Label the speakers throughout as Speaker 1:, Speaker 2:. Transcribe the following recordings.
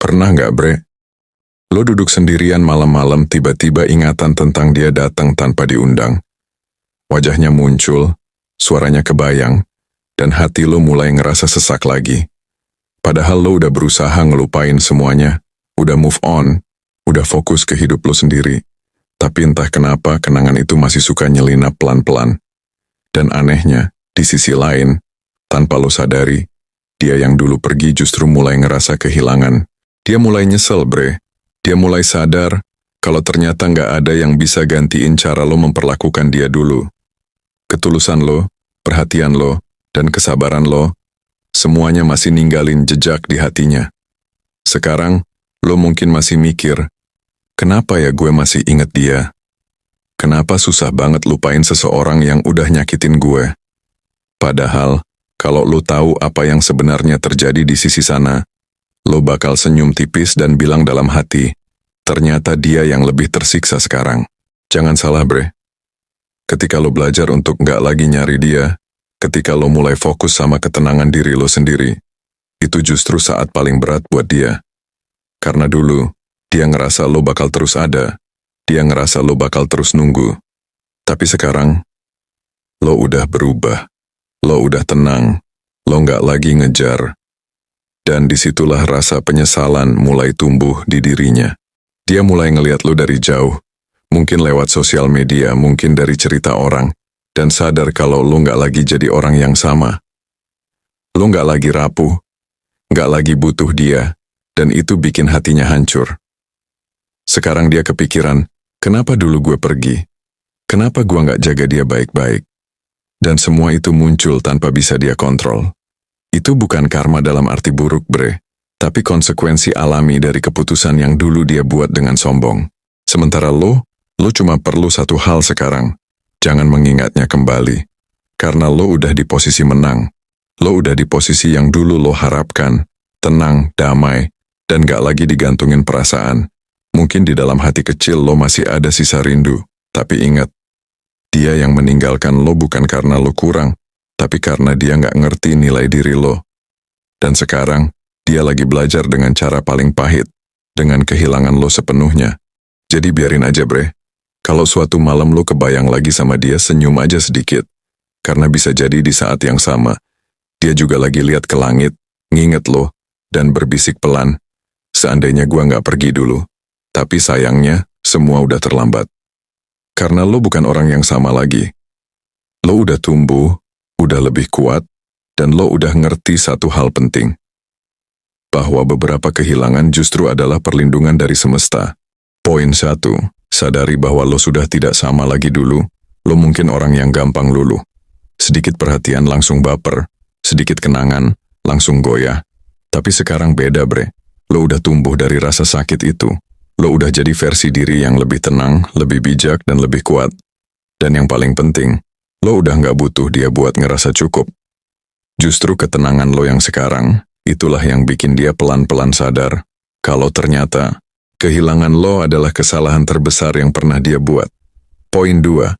Speaker 1: Pernah nggak, Bre? Lo duduk sendirian malam-malam tiba-tiba ingatan tentang dia datang tanpa diundang. Wajahnya muncul, suaranya kebayang, dan hati lo mulai ngerasa sesak lagi. Padahal lo udah berusaha ngelupain semuanya, udah move on, udah fokus ke hidup lo sendiri. Tapi entah kenapa kenangan itu masih suka nyelinap pelan-pelan. Dan anehnya, di sisi lain, tanpa lo sadari, dia yang dulu pergi justru mulai ngerasa kehilangan. Dia mulai nyesel, Bre. Dia mulai sadar kalau ternyata nggak ada yang bisa gantiin cara lo memperlakukan dia dulu. Ketulusan lo, perhatian lo, dan kesabaran lo, semuanya masih ninggalin jejak di hatinya. Sekarang, lo mungkin masih mikir, kenapa ya gue masih inget dia? Kenapa susah banget lupain seseorang yang udah nyakitin gue? Padahal, kalau lo tahu apa yang sebenarnya terjadi di sisi sana, lo bakal senyum tipis dan bilang dalam hati, ternyata dia yang lebih tersiksa sekarang. Jangan salah, Bre. Ketika lo belajar untuk nggak lagi nyari dia, ketika lo mulai fokus sama ketenangan diri lo sendiri, itu justru saat paling berat buat dia. Karena dulu, dia ngerasa lo bakal terus ada, dia ngerasa lo bakal terus nunggu. Tapi sekarang, lo udah berubah, lo udah tenang, lo nggak lagi ngejar. Dan disitulah rasa penyesalan mulai tumbuh di dirinya. Dia mulai ngeliat lo dari jauh, mungkin lewat sosial media, mungkin dari cerita orang, dan sadar kalau lo nggak lagi jadi orang yang sama. Lo nggak lagi rapuh, nggak lagi butuh dia, dan itu bikin hatinya hancur. Sekarang dia kepikiran, kenapa dulu gue pergi? Kenapa gue nggak jaga dia baik-baik? Dan semua itu muncul tanpa bisa dia kontrol. Itu bukan karma dalam arti buruk, Bre, tapi konsekuensi alami dari keputusan yang dulu dia buat dengan sombong. Sementara lo cuma perlu satu hal sekarang, jangan mengingatnya kembali. Karena lo udah di posisi menang, lo udah di posisi yang dulu lo harapkan, tenang, damai, dan gak lagi digantungin perasaan. Mungkin di dalam hati kecil lo masih ada sisa rindu, tapi ingat, dia yang meninggalkan lo bukan karena lo kurang, tapi karena dia nggak ngerti nilai diri lo. Dan sekarang, dia lagi belajar dengan cara paling pahit, dengan kehilangan lo sepenuhnya. Jadi biarin aja, Bre. Kalau suatu malam lo kebayang lagi sama dia, senyum aja sedikit. Karena bisa jadi di saat yang sama, dia juga lagi lihat ke langit, nginget lo, dan berbisik pelan. Seandainya gua nggak pergi dulu. Tapi sayangnya, semua udah terlambat. Karena lo bukan orang yang sama lagi. Lo udah tumbuh, udah lebih kuat, dan lo udah ngerti satu hal penting. Bahwa beberapa kehilangan justru adalah perlindungan dari semesta. Poin 1, sadari bahwa lo sudah tidak sama lagi dulu, lo mungkin orang yang gampang luluh. Sedikit perhatian langsung baper, sedikit kenangan, langsung goyah. Tapi sekarang beda, Bre. Lo udah tumbuh dari rasa sakit itu. Lo udah jadi versi diri yang lebih tenang, lebih bijak, dan lebih kuat. Dan yang paling penting, lo udah nggak butuh dia buat ngerasa cukup. Justru ketenangan lo yang sekarang, itulah yang bikin dia pelan-pelan sadar kalau ternyata kehilangan lo adalah kesalahan terbesar yang pernah dia buat. Poin 2,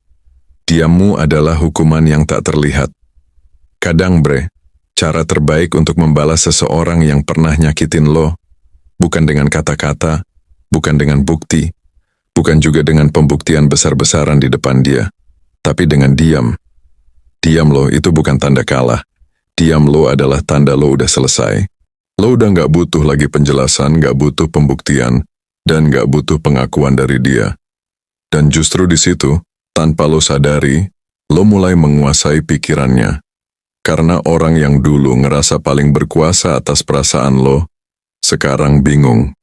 Speaker 1: diammu adalah hukuman yang tak terlihat. Kadang, Bre, cara terbaik untuk membalas seseorang yang pernah nyakitin lo, bukan dengan kata-kata, bukan dengan bukti, bukan juga dengan pembuktian besar-besaran di depan dia, tapi dengan diam. Diam lo itu bukan tanda kalah. Diam lo adalah tanda lo udah selesai. Lo udah nggak butuh lagi penjelasan, nggak butuh pembuktian, dan nggak butuh pengakuan dari dia. Dan justru di situ, tanpa lo sadari, lo mulai menguasai pikirannya. Karena orang yang dulu ngerasa paling berkuasa atas perasaan lo, sekarang bingung.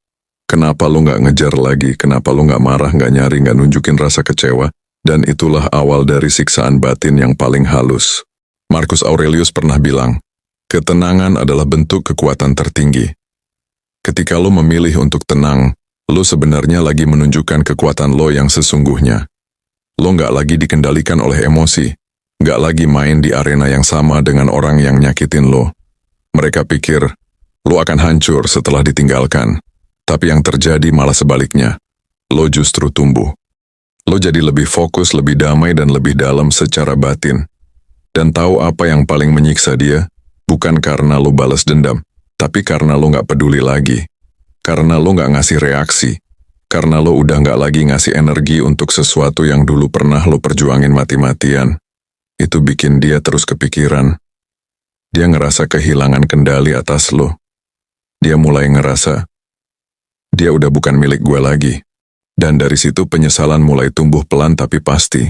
Speaker 1: Kenapa lo nggak ngejar lagi, kenapa lo nggak marah, nggak nyari, nggak nunjukin rasa kecewa, dan itulah awal dari siksaan batin yang paling halus. Marcus Aurelius pernah bilang, ketenangan adalah bentuk kekuatan tertinggi. Ketika lo memilih untuk tenang, lo sebenarnya lagi menunjukkan kekuatan lo yang sesungguhnya. Lo nggak lagi dikendalikan oleh emosi, nggak lagi main di arena yang sama dengan orang yang nyakitin lo. Mereka pikir, lo akan hancur setelah ditinggalkan. Tapi yang terjadi malah sebaliknya. Lo justru tumbuh. Lo jadi lebih fokus, lebih damai, dan lebih dalam secara batin. Dan tahu apa yang paling menyiksa dia? Bukan karena lo balas dendam, tapi karena lo nggak peduli lagi. Karena lo nggak ngasih reaksi. Karena lo udah nggak lagi ngasih energi untuk sesuatu yang dulu pernah lo perjuangin mati-matian. Itu bikin dia terus kepikiran. Dia ngerasa kehilangan kendali atas lo. Dia mulai ngerasa, dia udah bukan milik gue lagi. Dan dari situ penyesalan mulai tumbuh pelan tapi pasti.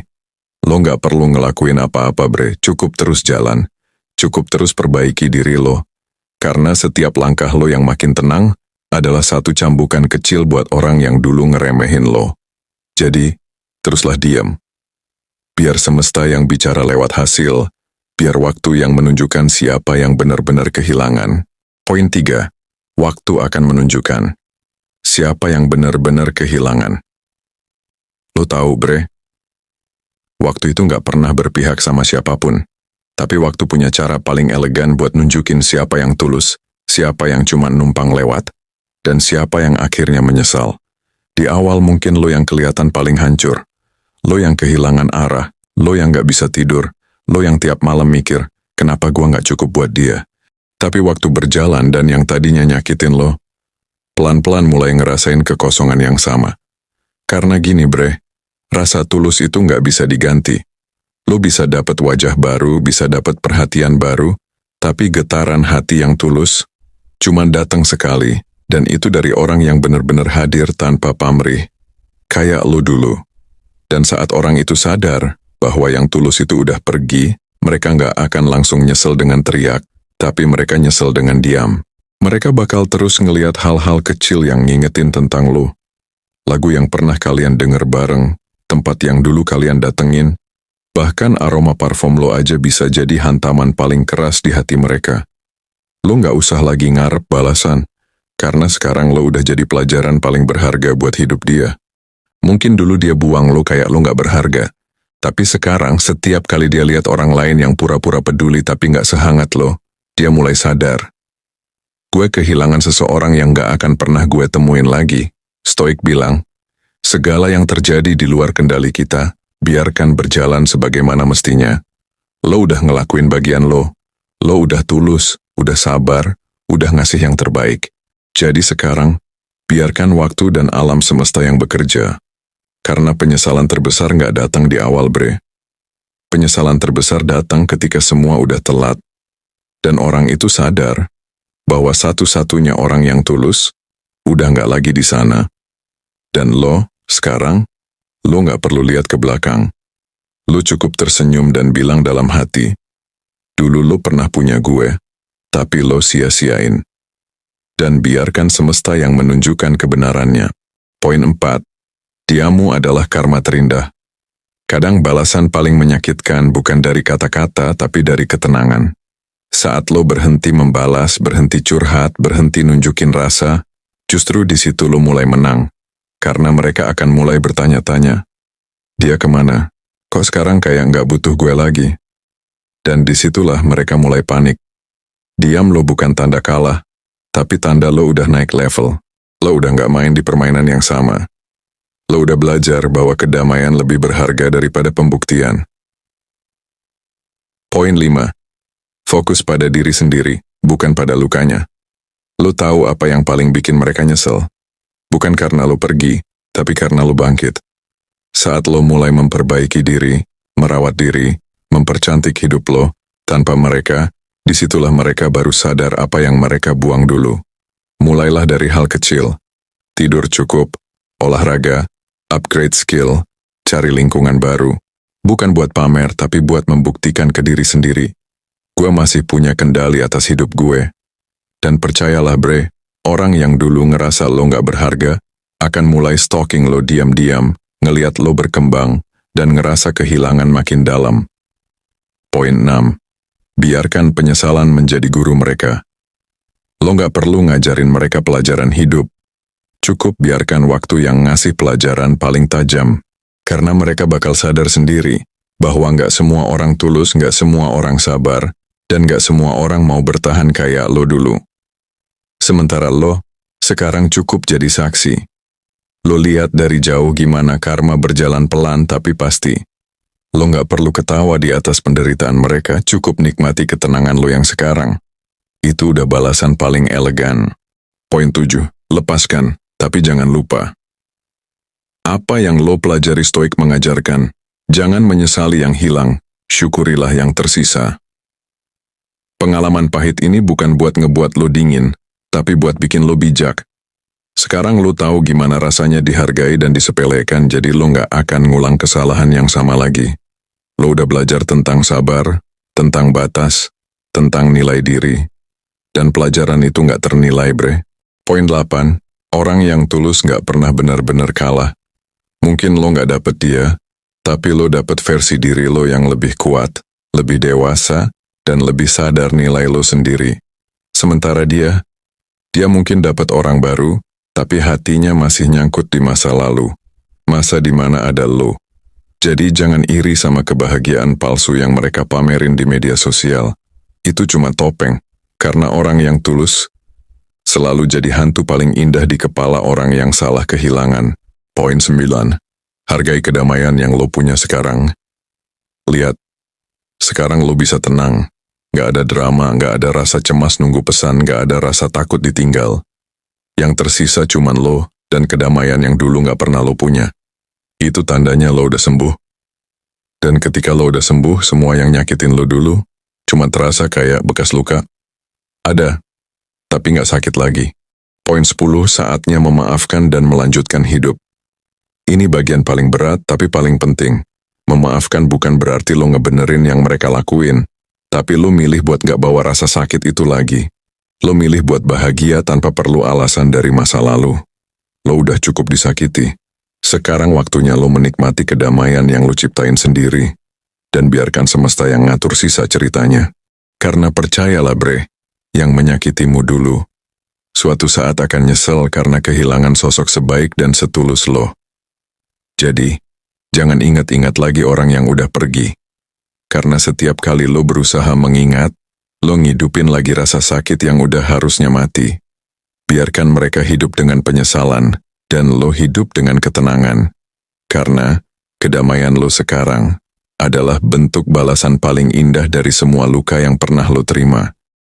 Speaker 1: Lo nggak perlu ngelakuin apa-apa bre, cukup terus jalan. Cukup terus perbaiki diri lo. Karena setiap langkah lo yang makin tenang, adalah satu cambukan kecil buat orang yang dulu ngeremehin lo. Jadi, teruslah diam. Biar semesta yang bicara lewat hasil, biar waktu yang menunjukkan siapa yang benar-benar kehilangan. Poin 3. Waktu akan menunjukkan siapa yang benar-benar kehilangan. Lo tahu bre, waktu itu nggak pernah berpihak sama siapapun. Tapi waktu punya cara paling elegan buat nunjukin siapa yang tulus, siapa yang cuma numpang lewat, dan siapa yang akhirnya menyesal. Di awal mungkin lo yang kelihatan paling hancur. Lo yang kehilangan arah, lo yang nggak bisa tidur, lo yang tiap malam mikir, kenapa gua nggak cukup buat dia. Tapi waktu berjalan dan yang tadinya nyakitin lo, pelan-pelan mulai ngerasain kekosongan yang sama. Karena gini bre, rasa tulus itu nggak bisa diganti. Lo bisa dapat wajah baru, bisa dapat perhatian baru, tapi getaran hati yang tulus cuma datang sekali, dan itu dari orang yang benar-benar hadir tanpa pamrih. Kayak lo dulu. Dan saat orang itu sadar bahwa yang tulus itu udah pergi, mereka nggak akan langsung nyesel dengan teriak, tapi mereka nyesel dengan diam. Mereka bakal terus ngeliat hal-hal kecil yang ngingetin tentang lo. Lagu yang pernah kalian denger bareng, tempat yang dulu kalian datengin, bahkan aroma parfum lo aja bisa jadi hantaman paling keras di hati mereka. Lo nggak usah lagi ngarep balasan, karena sekarang lo udah jadi pelajaran paling berharga buat hidup dia. Mungkin dulu dia buang lo kayak lo nggak berharga, tapi sekarang setiap kali dia lihat orang lain yang pura-pura peduli tapi nggak sehangat lo, dia mulai sadar. Gue kehilangan seseorang yang gak akan pernah gue temuin lagi. Stoik bilang, segala yang terjadi di luar kendali kita, biarkan berjalan sebagaimana mestinya. Lo udah ngelakuin bagian lo. Lo udah tulus, udah sabar, udah ngasih yang terbaik. Jadi sekarang, biarkan waktu dan alam semesta yang bekerja. Karena penyesalan terbesar gak datang di awal bre. Penyesalan terbesar datang ketika semua udah telat. Dan orang itu sadar bahwa satu-satunya orang yang tulus udah nggak lagi di sana. Dan lo, sekarang, lo nggak perlu lihat ke belakang. Lo cukup tersenyum dan bilang dalam hati, dulu lo pernah punya gue, tapi lo sia-siain. Dan biarkan semesta yang menunjukkan kebenarannya. Poin 4. Diammu adalah karma terindah. Kadang balasan paling menyakitkan bukan dari kata-kata tapi dari ketenangan. Saat lo berhenti membalas, berhenti curhat, berhenti nunjukin rasa, justru di situ lo mulai menang. Karena mereka akan mulai bertanya-tanya, dia kemana? Kok sekarang kayak nggak butuh gue lagi? Dan disitulah mereka mulai panik. Diam lo bukan tanda kalah, tapi tanda lo udah naik level. Lo udah nggak main di permainan yang sama. Lo udah belajar bahwa kedamaian lebih berharga daripada pembuktian. Poin 5. Fokus pada diri sendiri, bukan pada lukanya. Lo tahu apa yang paling bikin mereka nyesel? Bukan karena lo pergi, tapi karena lo bangkit. Saat lo mulai memperbaiki diri, merawat diri, mempercantik hidup lo, tanpa mereka, disitulah mereka baru sadar apa yang mereka buang dulu. Mulailah dari hal kecil. Tidur cukup, olahraga, upgrade skill, cari lingkungan baru. Bukan buat pamer, tapi buat membuktikan ke diri sendiri. Gue masih punya kendali atas hidup gue. Dan percayalah bre, orang yang dulu ngerasa lo gak berharga, akan mulai stalking lo diam-diam, ngeliat lo berkembang, dan ngerasa kehilangan makin dalam. Poin 6. Biarkan penyesalan menjadi guru mereka. Lo gak perlu ngajarin mereka pelajaran hidup. Cukup biarkan waktu yang ngasih pelajaran paling tajam. Karena mereka bakal sadar sendiri, bahwa gak semua orang tulus, gak semua orang sabar, dan gak semua orang mau bertahan kayak lo dulu. Sementara lo, sekarang cukup jadi saksi. Lo lihat dari jauh gimana karma berjalan pelan tapi pasti. Lo gak perlu ketawa di atas penderitaan mereka, cukup nikmati ketenangan lo yang sekarang. Itu udah balasan paling elegan. Poin 7. lepaskan, tapi jangan lupa. Apa yang lo pelajari Stoik mengajarkan, jangan menyesali yang hilang, syukurilah yang tersisa. Pengalaman pahit ini bukan buat ngebuat lo dingin, tapi buat bikin lo bijak. Sekarang lo tahu gimana rasanya dihargai dan disepelekan, jadi lo nggak akan ngulang kesalahan yang sama lagi. Lo udah belajar tentang sabar, tentang batas, tentang nilai diri. Dan pelajaran itu nggak ternilai, bre. Poin 8, orang yang tulus nggak pernah benar-benar kalah. Mungkin lo nggak dapet dia, tapi lo dapet versi diri lo yang lebih kuat, lebih dewasa, dan lebih sadar nilai lo sendiri. Sementara dia mungkin dapat orang baru, tapi hatinya masih nyangkut di masa lalu. Masa di mana ada lo. Jadi jangan iri sama kebahagiaan palsu yang mereka pamerin di media sosial. Itu cuma topeng, karena orang yang tulus selalu jadi hantu paling indah di kepala orang yang salah kehilangan. Poin 9. Hargai kedamaian yang lo punya sekarang. Lihat, sekarang lo bisa tenang. Gak ada drama, gak ada rasa cemas nunggu pesan, gak ada rasa takut ditinggal. Yang tersisa cuman lo dan kedamaian yang dulu gak pernah lo punya. Itu tandanya lo udah sembuh. Dan ketika lo udah sembuh, semua yang nyakitin lo dulu cuma terasa kayak bekas luka. Ada, tapi gak sakit lagi. Poin 10, saatnya memaafkan dan melanjutkan hidup. Ini bagian paling berat tapi paling penting. Memaafkan bukan berarti lo ngebenerin yang mereka lakuin, tapi lo milih buat gak bawa rasa sakit itu lagi. Lo milih buat bahagia tanpa perlu alasan dari masa lalu. Lo udah cukup disakiti. Sekarang waktunya lo menikmati kedamaian yang lo ciptain sendiri, dan biarkan semesta yang ngatur sisa ceritanya. Karena percayalah bre, yang menyakitimu dulu, suatu saat akan nyesel karena kehilangan sosok sebaik dan setulus lo. Jadi, jangan ingat-ingat lagi orang yang udah pergi. Karena setiap kali lo berusaha mengingat, lo ngidupin lagi rasa sakit yang udah harusnya mati. Biarkan mereka hidup dengan penyesalan, dan lo hidup dengan ketenangan. Karena, kedamaian lo sekarang adalah bentuk balasan paling indah dari semua luka yang pernah lo terima.